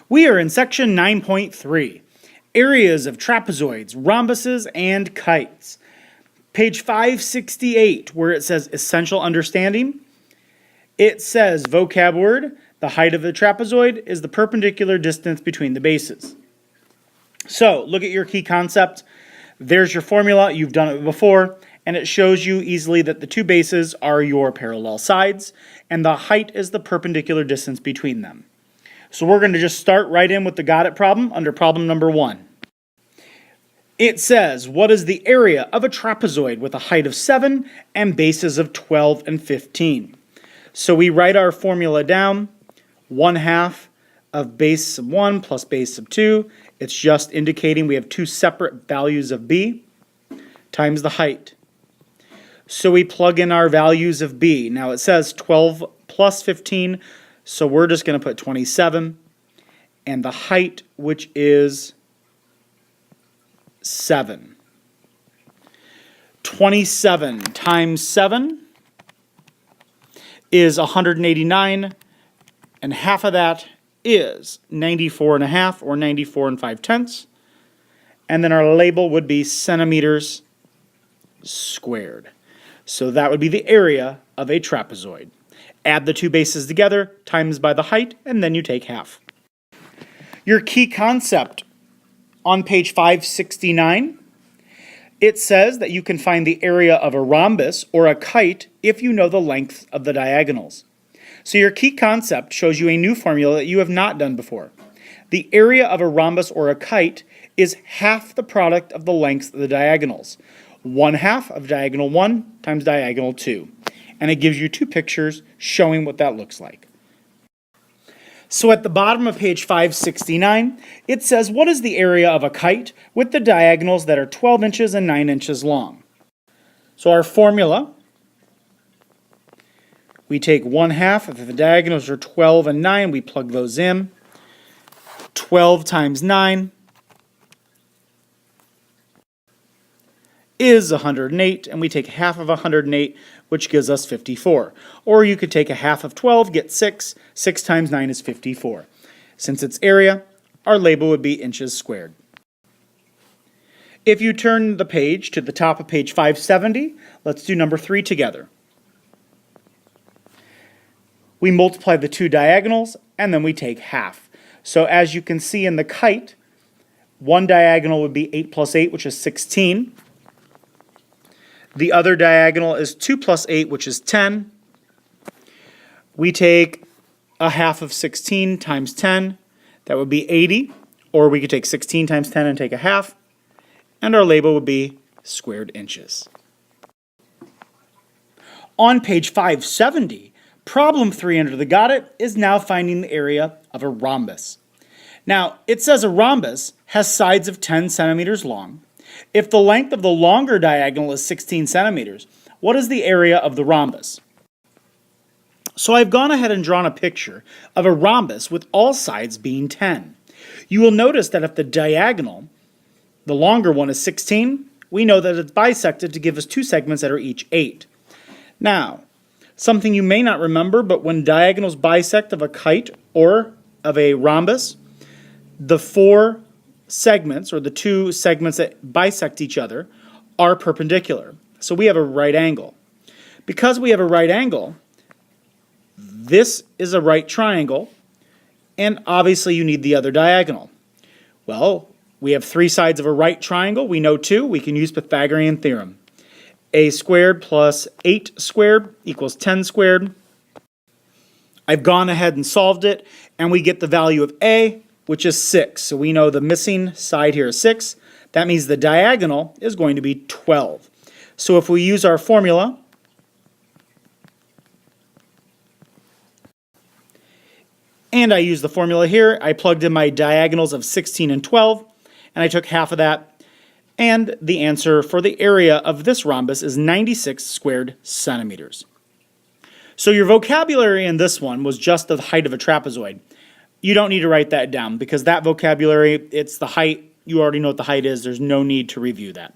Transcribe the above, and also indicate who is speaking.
Speaker 1: We are in section 9.3, areas of trapezoids, rhombuses, and kites. Page 568, where it says essential understanding, it says vocab word, the height of the trapezoid is the perpendicular distance between the bases. So look at your key concept. There's your formula. You've done it before, and it shows you easily that the two bases are your parallel sides, and the height is the perpendicular distance between them. So we're going to just start right in with the got it problem under problem number 1. It says, what is the area of a trapezoid with a height of 7 and bases of 12 and 15? So we write our formula down, 1/2 of base of 1 plus base of 2. It's just indicating we have two separate values of b times the height. So we plug in our values of b. Now it says 12 plus 15, so we're just going to put 27. And the height, which is 7. 27 times 7 is 189, and half of that is 94.5 or 94 5/10. And then our label would be centimeters squared. So that would be the area of a trapezoid. Add the two bases together, times by the height, and then you take half. Your key concept on page 569, it says that you can find the area of a rhombus or a kite if you know the length of the diagonals. So your key concept shows you a new formula that you have not done before. The area of a rhombus or a kite is half the product of the lengths of the diagonals. 1/2 of diagonal 1 times diagonal 2. And it gives you two pictures showing what that looks like. So at the bottom of page 569, it says, what is the area of a kite with the diagonals that are 12 inches and 9 inches long? So our formula, we take 1/2, if the diagonals are 12 and 9, we plug those in. 12 times 9 is 108, and we take half of 108, which gives us 54. Or you could take a half of 12, get 6. 6 times 9 is 54. Since it's area, our label would be inches squared. If you turn the page to the top of page 570, let's do number 3 together. We multiply the two diagonals, and then we take half. So as you can see in the kite, one diagonal would be 8 plus 8, which is 16. The other diagonal is 2 plus 8, which is 10. We take a half of 16 times 10. That would be 80. Or we could take 16 times 10 and take a half. And our label would be squared inches. On page 570, problem 3 under the got it is now finding the area of a rhombus. Now, it says a rhombus has sides of 10 centimeters long. If the length of the longer diagonal is 16 centimeters, what is the area of the rhombus? So I've gone ahead and drawn a picture of a rhombus with all sides being 10. You will notice that if the diagonal, the longer one, is 16, we know that it's bisected to give us two segments that are each 8. Now, something you may not remember, but when diagonals bisect of a kite or of a rhombus, the four segments, or the two segments that bisect each other, are perpendicular. So we have a right angle. Because we have a right angle, this is a right triangle, and obviously you need the other diagonal. Well, we have three sides of a right triangle. We know 2. We can use Pythagorean theorem. A squared plus 8 squared equals 10 squared. I've gone ahead and solved it, and we get the value of A, which is 6. So we know the missing side here is 6. That means the diagonal is going to be 12. So if we use our formula, and I use the formula here, I plugged in my diagonals of 16 and 12, and I took half of that, and the answer for the area of this rhombus is 96 squared centimeters. So your vocabulary in this one was just the height of a trapezoid. You don't need to write that down because that vocabulary, it's the height. You already know what the height is. There's no need to review that.